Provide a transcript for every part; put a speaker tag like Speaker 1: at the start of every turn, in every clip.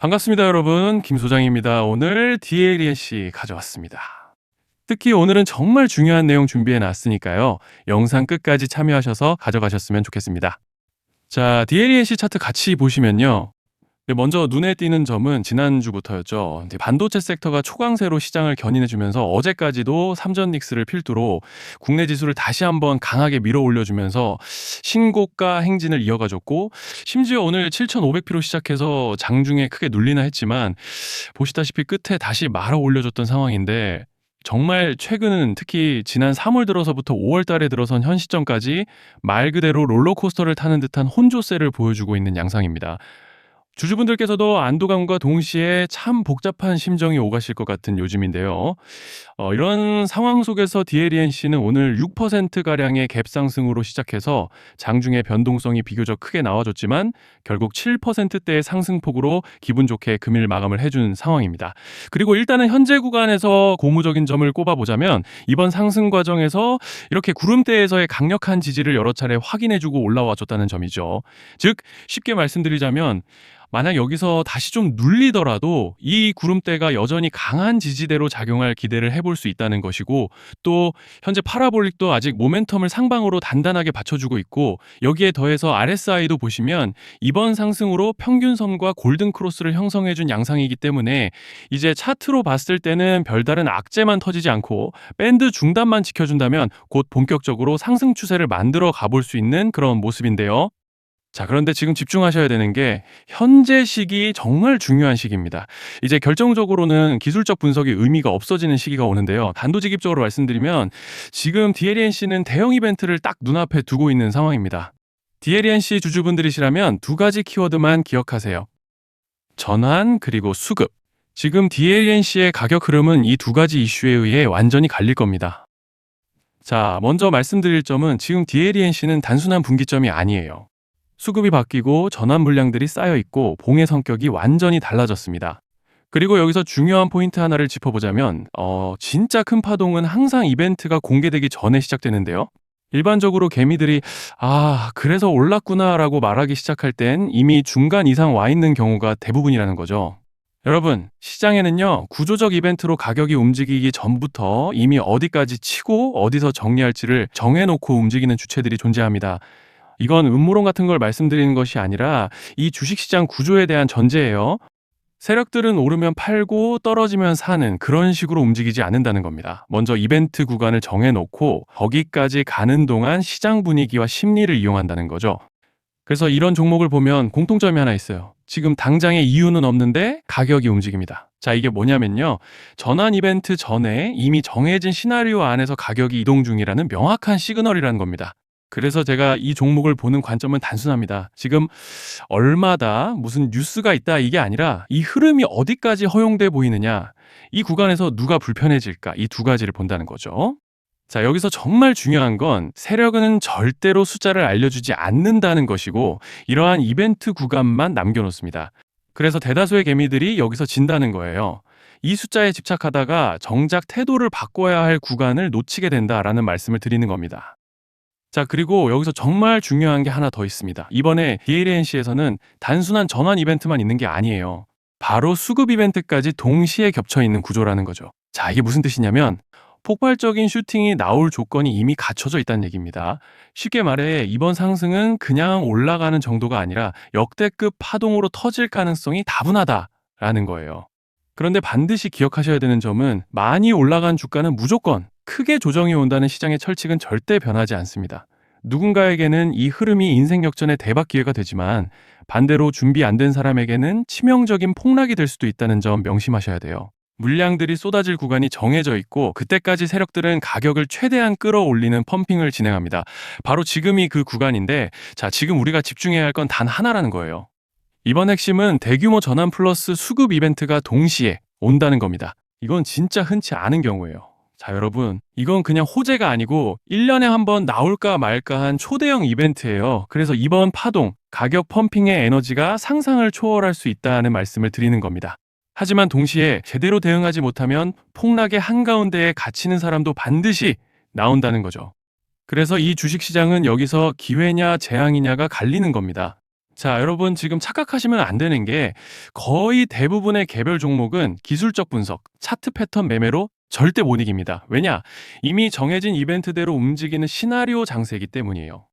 Speaker 1: 반갑습니다, 여러분. 김 소장입니다. 오늘 DLENC 가져왔습니다. 특히 오늘은 정말 중요한 내용 준비해 놨으니까요. 영상 끝까지 참여하셔서 가져가셨으면 좋겠습니다. 자, DLENC 차트 같이 보시면요. 먼저 눈에 띄는 점은 지난주부터였죠. 반도체 섹터가 초강세로 시장을 견인해주면서 어제까지도 삼전 닉스를 필두로 국내 지수를 다시 한번 강하게 밀어 올려주면서 신고가 행진을 이어가줬고, 심지어 오늘 7,500피로 시작해서 장중에 크게 눌리나 했지만 보시다시피 끝에 다시 말아 올려줬던 상황인데, 정말 최근은 특히 지난 3월 들어서부터 5월 달에 들어선 현 시점까지 말 그대로 롤러코스터를 타는 듯한 혼조세를 보여주고 있는 양상입니다. 주주분들께서도 안도감과 동시에 참 복잡한 심정이 오가실 것 같은 요즘인데요. 이런 상황 속에서 DLENC는 오늘 6%가량의 갭 상승으로 시작해서 장중에 변동성이 비교적 크게 나와줬지만 결국 7%대의 상승폭으로 기분 좋게 금일 마감을 해준 상황입니다. 그리고 일단은 현재 구간에서 고무적인 점을 꼽아보자면 이번 상승 과정에서 이렇게 구름대에서의 강력한 지지를 여러 차례 확인해주고 올라와줬다는 점이죠. 즉 쉽게 말씀드리자면 만약 여기서 다시 좀 눌리더라도 이 구름대가 여전히 강한 지지대로 작용할 기대를 해볼 수 있다는 것이고, 또 현재 파라볼릭도 아직 모멘텀을 상방으로 단단하게 받쳐주고 있고, 여기에 더해서 RSI도 보시면 이번 상승으로 평균선과 골든 크로스를 형성해준 양상이기 때문에 이제 차트로 봤을 때는 별다른 악재만 터지지 않고 밴드 중단만 지켜준다면 곧 본격적으로 상승 추세를 만들어 가볼 수 있는 그런 모습인데요. 자, 그런데 지금 집중하셔야 되는 게 현재 시기 정말 중요한 시기입니다. 이제 결정적으로는 기술적 분석이 의미가 없어지는 시기가 오는데요. 단도직입적으로 말씀드리면 지금 DLENC는 대형 이벤트를 딱 눈앞에 두고 있는 상황입니다. DLENC 주주분들이시라면 두 가지 키워드만 기억하세요. 전환 그리고 수급. 지금 DLENC의 가격 흐름은 이 두 가지 이슈에 의해 완전히 갈릴 겁니다. 자, 먼저 말씀드릴 점은 지금 DLENC는 단순한 분기점이 아니에요. 수급이 바뀌고 전환 물량들이 쌓여 있고 봉의 성격이 완전히 달라졌습니다. 그리고 여기서 중요한 포인트 하나를 짚어보자면 진짜 큰 파동은 항상 이벤트가 공개되기 전에 시작되는데요. 일반적으로 개미들이 그래서 올랐구나 라고 말하기 시작할 땐 이미 중간 이상 와 있는 경우가 대부분이라는 거죠. 여러분, 시장에는요, 구조적 이벤트로 가격이 움직이기 전부터 이미 어디까지 치고 어디서 정리할지를 정해놓고 움직이는 주체들이 존재합니다. 이건 음모론 같은 걸 말씀드리는 것이 아니라 이 주식시장 구조에 대한 전제예요. 세력들은 오르면 팔고 떨어지면 사는 그런 식으로 움직이지 않는다는 겁니다. 먼저 이벤트 구간을 정해놓고 거기까지 가는 동안 시장 분위기와 심리를 이용한다는 거죠. 그래서 이런 종목을 보면 공통점이 하나 있어요. 지금 당장의 이유는 없는데 가격이 움직입니다. 자, 이게 뭐냐면요. 전환 이벤트 전에 이미 정해진 시나리오 안에서 가격이 이동 중이라는 명확한 시그널이라는 겁니다. 그래서 제가 이 종목을 보는 관점은 단순합니다. 지금 얼마다 무슨 뉴스가 있다 이게 아니라 이 흐름이 어디까지 허용돼 보이느냐, 이 구간에서 누가 불편해질까, 이 두 가지를 본다는 거죠. 자, 여기서 정말 중요한 건 세력은 절대로 숫자를 알려주지 않는다는 것이고 이러한 이벤트 구간만 남겨놓습니다. 그래서 대다수의 개미들이 여기서 진다는 거예요. 이 숫자에 집착하다가 정작 태도를 바꿔야 할 구간을 놓치게 된다라는 말씀을 드리는 겁니다. 자, 그리고 여기서 정말 중요한 게 하나 더 있습니다. 이번에 DLENC에서는 단순한 전환 이벤트만 있는 게 아니에요. 바로 수급 이벤트까지 동시에 겹쳐 있는 구조라는 거죠. 자, 이게 무슨 뜻이냐면 폭발적인 슈팅이 나올 조건이 이미 갖춰져 있다는 얘기입니다. 쉽게 말해 이번 상승은 그냥 올라가는 정도가 아니라 역대급 파동으로 터질 가능성이 다분하다라는 거예요. 그런데 반드시 기억하셔야 되는 점은 많이 올라간 주가는 무조건 크게 조정이 온다는 시장의 철칙은 절대 변하지 않습니다. 누군가에게는 이 흐름이 인생 역전의 대박 기회가 되지만 반대로 준비 안 된 사람에게는 치명적인 폭락이 될 수도 있다는 점 명심하셔야 돼요. 물량들이 쏟아질 구간이 정해져 있고 그때까지 세력들은 가격을 최대한 끌어올리는 펌핑을 진행합니다. 바로 지금이 그 구간인데, 자, 지금 우리가 집중해야 할 건 단 하나라는 거예요. 이번 핵심은 대규모 전환 플러스 수급 이벤트가 동시에 온다는 겁니다. 이건 진짜 흔치 않은 경우예요. 자, 여러분, 이건 그냥 호재가 아니고 1년에 한 번 나올까 말까한 초대형 이벤트예요. 그래서 이번 파동, 가격 펌핑의 에너지가 상상을 초월할 수 있다는 말씀을 드리는 겁니다. 하지만 동시에 제대로 대응하지 못하면 폭락의 한가운데에 갇히는 사람도 반드시 나온다는 거죠. 그래서 이 주식시장은 여기서 기회냐 재앙이냐가 갈리는 겁니다. 자, 여러분 지금 착각하시면 안 되는 게 거의 대부분의 개별 종목은 기술적 분석, 차트 패턴 매매로 절대 못 이깁니다. 왜냐? 이미 정해진 이벤트대로 움직이는 시나리오 장세이기 때문이에요.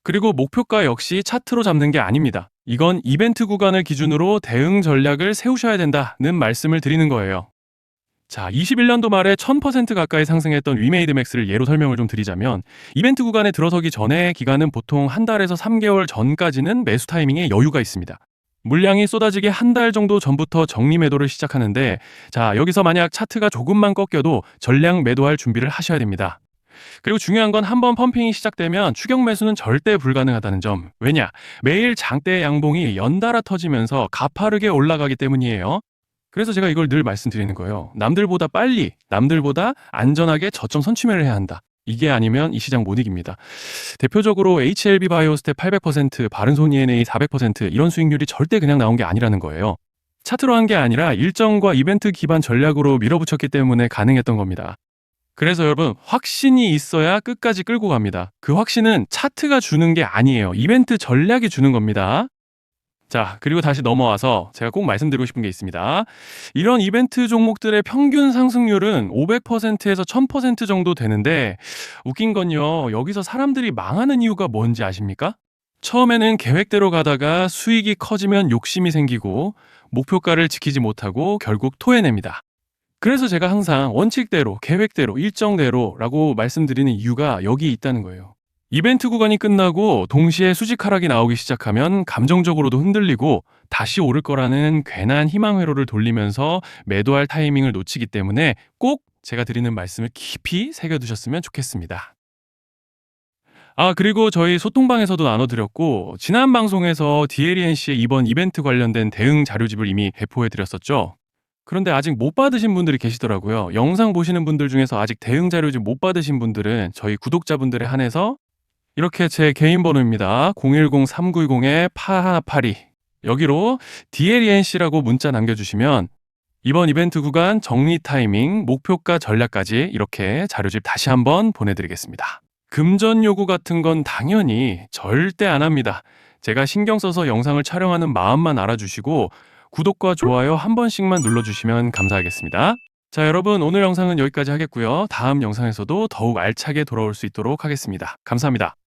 Speaker 1: 그리고 목표가 역시 차트로 잡는 게 아닙니다. 이건 이벤트 구간을 기준으로 대응 전략을 세우셔야 된다는 말씀을 드리는 거예요. 자, 21년도 말에 1000% 가까이 상승했던 위메이드맥스를 예로 설명을 좀 드리자면 이벤트 구간에 들어서기 전에 기간은 보통 한 달에서 3개월 전까지는 매수 타이밍에 여유가 있습니다. 물량이 쏟아지기 한 달 정도 전부터 정리 매도를 시작하는데 자, 여기서 만약 차트가 조금만 꺾여도 전량 매도할 준비를 하셔야 됩니다. 그리고 중요한 건 한번 펌핑이 시작되면 추격 매수는 절대 불가능하다는 점. 왜냐? 매일 장대 양봉이 연달아 터지면서 가파르게 올라가기 때문이에요. 그래서 제가 이걸 늘 말씀드리는 거예요. 남들보다 빨리, 남들보다 안전하게 저점 선취매를 해야 한다. 이게 아니면 이 시장 못 이깁니다. 대표적으로 HLB 바이오스텝 800%, 바른손 ENA 400% 이런 수익률이 절대 그냥 나온 게 아니라는 거예요. 차트로 한 게 아니라 일정과 이벤트 기반 전략으로 밀어붙였기 때문에 가능했던 겁니다. 그래서 여러분, 확신이 있어야 끝까지 끌고 갑니다. 그 확신은 차트가 주는 게 아니에요. 이벤트 전략이 주는 겁니다. 자, 그리고 다시 넘어와서 제가 꼭 말씀드리고 싶은 게 있습니다. 이런 이벤트 종목들의 평균 상승률은 500%에서 1000% 정도 되는데 웃긴 건요. 여기서 사람들이 망하는 이유가 뭔지 아십니까? 처음에는 계획대로 가다가 수익이 커지면 욕심이 생기고 목표가를 지키지 못하고 결국 토해냅니다. 그래서 제가 항상 원칙대로, 계획대로, 일정대로라고 말씀드리는 이유가 여기 있다는 거예요. 이벤트 구간이 끝나고 동시에 수직 하락이 나오기 시작하면 감정적으로도 흔들리고 다시 오를 거라는 괜한 희망 회로를 돌리면서 매도할 타이밍을 놓치기 때문에 꼭 제가 드리는 말씀을 깊이 새겨두셨으면 좋겠습니다. 아, 그리고 저희 소통방에서도 나눠드렸고 지난 방송에서 DLENC의 이번 이벤트 관련된 대응 자료집을 이미 배포해드렸었죠. 그런데 아직 못 받으신 분들이 계시더라고요. 영상 보시는 분들 중에서 아직 대응 자료집 못 받으신 분들은 저희 구독자분들에 한해서 이렇게 제 개인 번호입니다. 010-3910-8182 여기로 DLENC라고 문자 남겨주시면 이번 이벤트 구간 정리 타이밍, 목표가 전략까지 이렇게 자료집 다시 한번 보내드리겠습니다. 금전 요구 같은 건 당연히 절대 안 합니다. 제가 신경 써서 영상을 촬영하는 마음만 알아주시고 구독과 좋아요 한 번씩만 눌러주시면 감사하겠습니다. 자, 여러분 오늘 영상은 여기까지 하겠고요. 다음 영상에서도 더욱 알차게 돌아올 수 있도록 하겠습니다. 감사합니다.